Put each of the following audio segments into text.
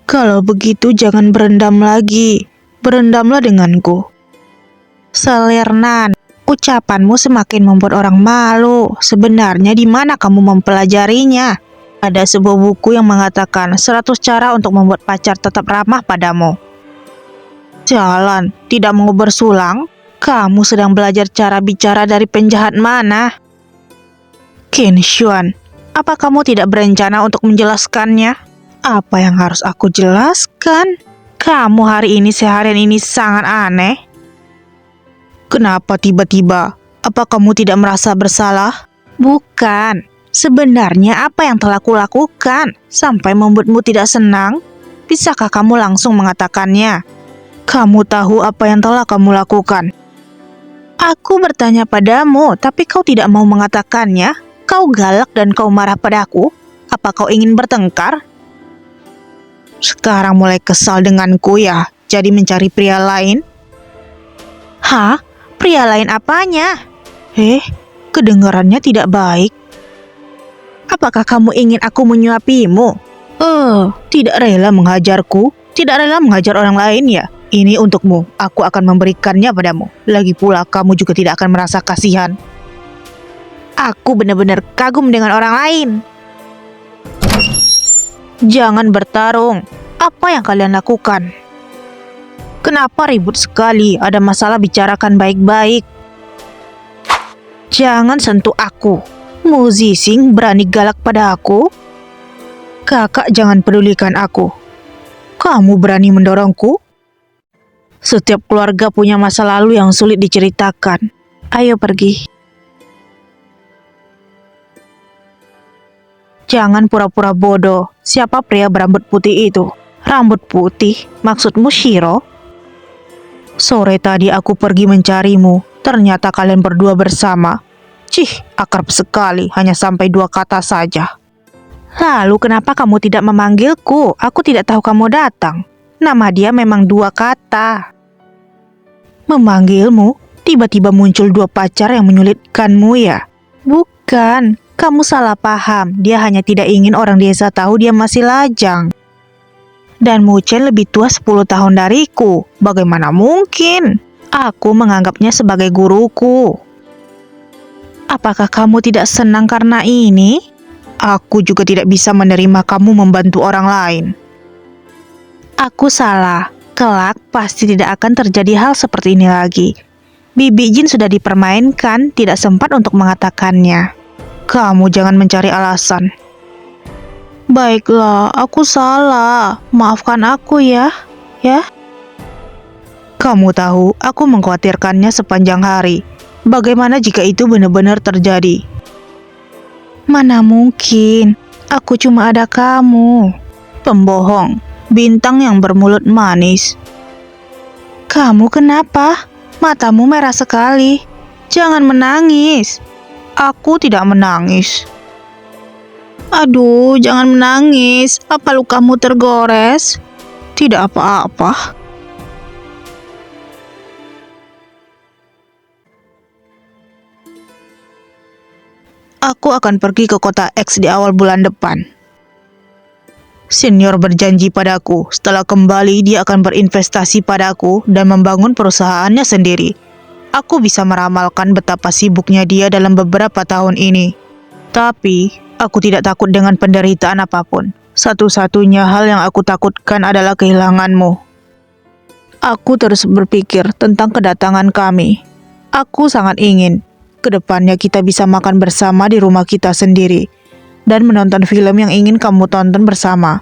Kalau begitu jangan berendam lagi. Berendamlah denganku. Selernan, ucapanmu semakin membuat orang malu. Sebenarnya di mana kamu mempelajarinya? Ada sebuah buku yang mengatakan 100 cara untuk membuat pacar tetap ramah padamu. Jalan, tidak mau bersulang? Kamu sedang belajar cara bicara dari penjahat mana? Qin Xuan, apa kamu tidak berencana untuk menjelaskannya? Apa yang harus aku jelaskan? Kamu hari ini seharian ini sangat aneh. Kenapa tiba-tiba? Apa kamu tidak merasa bersalah? Bukan. Sebenarnya apa yang telah kulakukan sampai membuatmu tidak senang? Bisakah kamu langsung mengatakannya? Kamu tahu apa yang telah kamu lakukan? Aku bertanya padamu, tapi kau tidak mau mengatakannya. Kau galak dan kau marah padaku. Apa kau ingin bertengkar? Sekarang mulai kesal denganku ya, jadi mencari pria lain? Hah? Pria lain apanya? Kedengarannya tidak baik. Apakah kamu ingin aku menyuapimu? Tidak rela menghajarku? Tidak rela menghajar orang lain ya? Ini untukmu, aku akan memberikannya padamu. Lagi pula kamu juga tidak akan merasa kasihan. Aku benar-benar kagum dengan orang lain. Jangan bertarung. Apa yang kalian lakukan? Kenapa ribut sekali? Ada masalah bicarakan baik-baik. Jangan sentuh aku. Mu Zixing berani galak pada aku? Kakak jangan pedulikan aku. Kamu berani mendorongku? Setiap keluarga punya masa lalu yang sulit diceritakan. Ayo pergi. Jangan pura-pura bodoh. Siapa pria berambut putih itu? Rambut putih? Maksudmu Shiro? Sore tadi aku pergi mencarimu. Ternyata kalian berdua bersama. Cih, akrab sekali. Hanya sampai 2 kata saja. Lalu kenapa kamu tidak memanggilku? Aku tidak tahu kamu datang. Nama dia memang 2 kata. Memanggilmu? Tiba-tiba muncul 2 pacar yang menyulitkanmu ya? Bukan. Kamu salah paham, dia hanya tidak ingin orang desa tahu dia masih lajang. Dan Mu Chen lebih tua 10 tahun dariku. Bagaimana mungkin? Aku menganggapnya sebagai guruku. Apakah kamu tidak senang karena ini? Aku juga tidak bisa menerima kamu membantu orang lain. Aku salah. Kelak pasti tidak akan terjadi hal seperti ini lagi. Bibi Jin sudah dipermainkan, tidak sempat untuk mengatakannya. Kamu jangan mencari alasan. Baiklah, aku salah. Maafkan aku ya. Kamu tahu, aku mengkhawatirkannya sepanjang hari. Bagaimana jika itu benar-benar terjadi? Mana mungkin. Aku cuma ada kamu. Pembohong. Bintang yang bermulut manis. Kamu kenapa? Matamu merah sekali. Jangan menangis. Aku tidak menangis. Aduh, jangan menangis. Apa lukamu tergores? Tidak apa-apa. Aku akan pergi ke kota X di awal bulan depan. Senior berjanji padaku, setelah kembali dia akan berinvestasi padaku dan membangun perusahaannya sendiri. Aku bisa meramalkan betapa sibuknya dia dalam beberapa tahun ini. Tapi, aku tidak takut dengan penderitaan apapun. Satu-satunya hal yang aku takutkan adalah kehilanganmu. Aku terus berpikir tentang kedatangan kami. Aku sangat ingin, kedepannya kita bisa makan bersama di rumah kita sendiri, dan menonton film yang ingin kamu tonton bersama.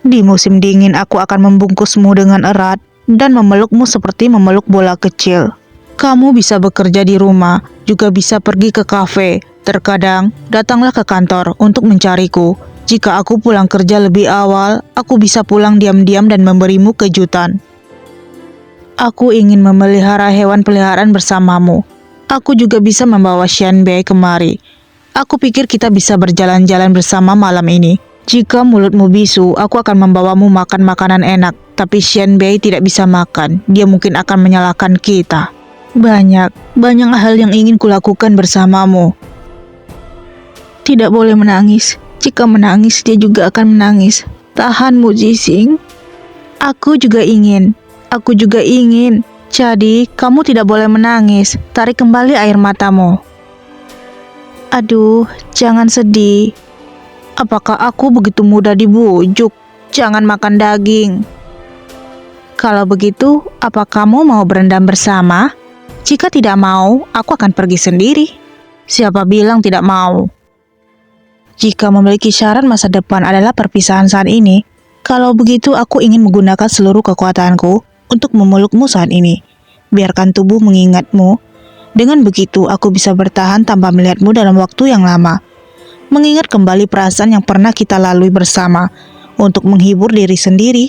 Di musim dingin aku akan membungkusmu dengan erat, dan memelukmu seperti memeluk bola kecil. Kamu bisa bekerja di rumah, juga bisa pergi ke kafe. Terkadang, datanglah ke kantor untuk mencariku. Jika aku pulang kerja lebih awal, aku bisa pulang diam-diam dan memberimu kejutan. Aku ingin memelihara hewan peliharaan bersamamu. Aku juga bisa membawa Xianbei kemari. Aku pikir kita bisa berjalan-jalan bersama malam ini. Jika mulutmu bisu, aku akan membawamu makan makanan enak. Tapi Xianbei tidak bisa makan. Dia mungkin akan menyalahkan kita. Banyak hal yang ingin kulakukan bersamamu. Tidak boleh menangis. Jika menangis, dia juga akan menangis. Tahan, Mu Zixing. Aku juga ingin. Aku juga ingin. Jadi, kamu tidak boleh menangis. Tarik kembali air matamu. Aduh, jangan sedih. Apakah aku begitu mudah dibujuk? Jangan makan daging. Kalau begitu, apa kamu mau berendam bersama? Jika tidak mau, aku akan pergi sendiri. Siapa bilang tidak mau? Jika memiliki syarat masa depan adalah perpisahan saat ini, kalau begitu aku ingin menggunakan seluruh kekuatanku untuk memelukmu saat ini. Biarkan tubuh mengingatmu. Dengan begitu, aku bisa bertahan tanpa melihatmu dalam waktu yang lama. Mengingat kembali perasaan yang pernah kita lalui bersama untuk menghibur diri sendiri.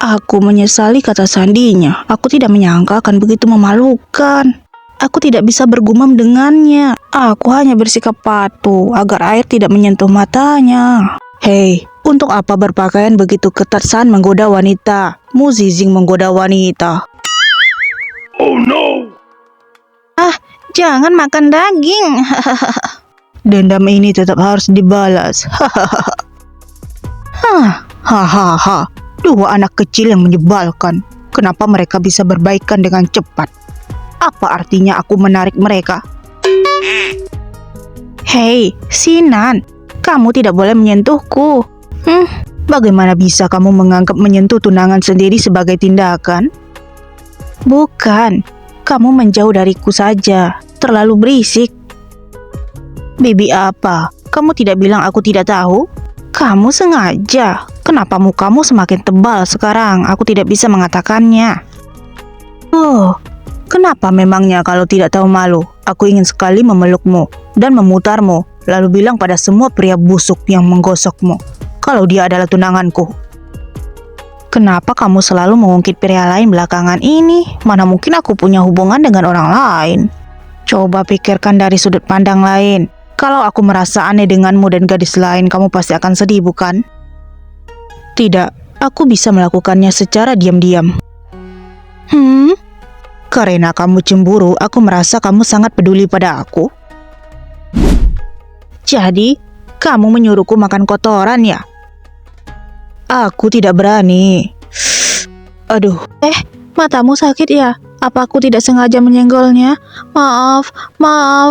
Aku menyesali kata sandinya. Aku tidak menyangka akan begitu memalukan. Aku tidak bisa bergumam dengannya. Aku hanya bersikap patuh agar air tidak menyentuh matanya. Hei, untuk apa berpakaian begitu ketat saat menggoda wanita? Muzizing menggoda wanita. Oh no! Jangan makan daging. Dendam ini tetap harus dibalas. Hahaha. Dua anak kecil yang menyebalkan. Kenapa mereka bisa berbaikan dengan cepat? Apa artinya aku menarik mereka? Hei, Sinan, kamu tidak boleh menyentuhku. Bagaimana bisa kamu menganggap menyentuh tunangan sendiri sebagai tindakan? Bukan, kamu menjauh dariku saja. Terlalu berisik. Baby apa? Kamu tidak bilang aku tidak tahu? Kamu sengaja. Kenapa mukamu semakin tebal sekarang? Aku tidak bisa mengatakannya. Oh, kenapa memangnya kalau tidak tahu malu? Aku ingin sekali memelukmu dan memutarmu, lalu bilang pada semua pria busuk yang menggosokmu kalau dia adalah tunanganku. Kenapa kamu selalu mengungkit pria lain belakangan ini? Mana mungkin aku punya hubungan dengan orang lain? Coba pikirkan dari sudut pandang lain. Kalau aku merasa aneh denganmu dan gadis lain, kamu pasti akan sedih, bukan? Tidak, aku bisa melakukannya secara diam-diam. Karena kamu cemburu, aku merasa kamu sangat peduli pada aku. Jadi, kamu menyuruhku makan kotoran ya? Aku tidak berani. Aduh, matamu sakit ya? Apa aku tidak sengaja menyenggolnya? Maaf,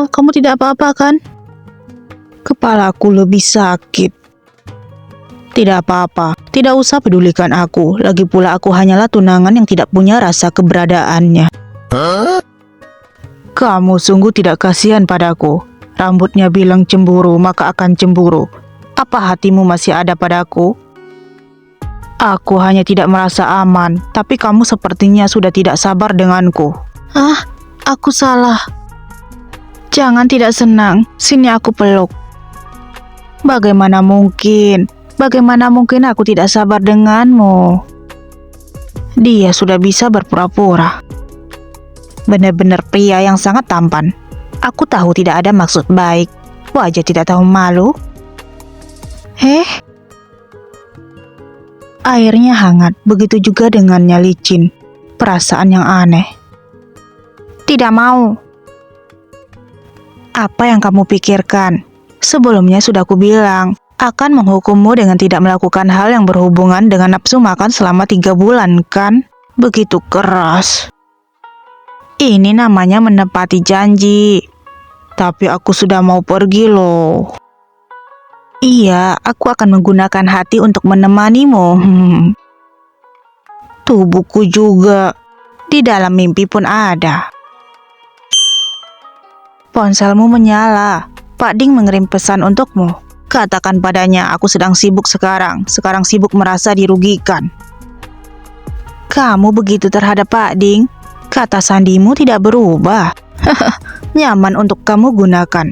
kamu tidak apa-apa kan? Kepalaku lebih sakit. Tidak apa-apa, tidak usah pedulikan aku. Lagi pula aku hanyalah tunangan yang tidak punya rasa keberadaannya. Kamu sungguh tidak kasihan padaku. Rambutnya bilang cemburu, maka akan cemburu. Apa hatimu masih ada padaku? Aku hanya tidak merasa aman, tapi kamu sepertinya sudah tidak sabar denganku. Aku salah. Jangan tidak senang, sini aku peluk. Bagaimana mungkin? Bagaimana mungkin aku tidak sabar denganmu? Dia sudah bisa berpura-pura. Benar-benar pria yang sangat tampan. Aku tahu tidak ada maksud baik. Wajah tidak tahu malu. Airnya hangat, begitu juga dengannya licin. Perasaan yang aneh. Tidak mau. Apa yang kamu pikirkan? Sebelumnya sudah kubilang, akan menghukummu dengan tidak melakukan hal yang berhubungan dengan nafsu makan selama 3 bulan, kan? Begitu keras. Ini namanya menepati janji. Tapi aku sudah mau pergi loh. Iya, aku akan menggunakan hati untuk menemanimu. Tubuhku juga. Di dalam mimpi pun ada. Ponselmu menyala. Pak Ding mengirim pesan untukmu. Katakan padanya, aku sedang sibuk sekarang. Sekarang sibuk merasa dirugikan. Kamu begitu terhadap Pak Ding? Kata sandimu tidak berubah. Nyaman untuk kamu gunakan.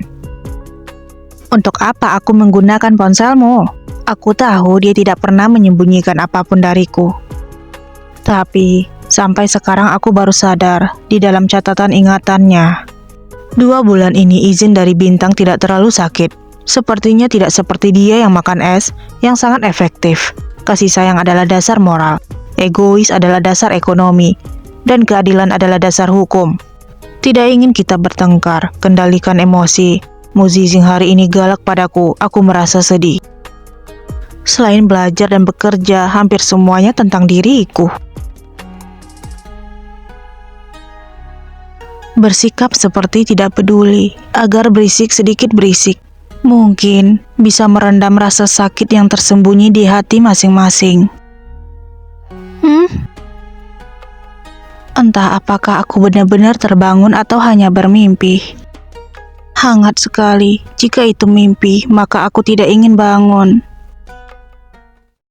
Untuk apa aku menggunakan ponselmu? Aku tahu dia tidak pernah menyembunyikan apapun dariku. Tapi, sampai sekarang aku baru sadar di dalam catatan ingatannya. 2 bulan ini izin dari Bintang tidak terlalu sakit. Sepertinya tidak seperti dia yang makan es, yang sangat efektif. Kasih sayang adalah dasar moral, egois adalah dasar ekonomi, dan keadilan adalah dasar hukum. Tidak ingin kita bertengkar, kendalikan emosi. Muzizing hari ini galak padaku, aku merasa sedih. Selain belajar dan bekerja, hampir semuanya tentang diriku. Bersikap seperti tidak peduli, agar berisik sedikit berisik. Mungkin bisa merendam rasa sakit yang tersembunyi di hati masing-masing. Entah apakah aku benar-benar terbangun atau hanya bermimpi. Hangat sekali, jika itu mimpi, maka aku tidak ingin bangun.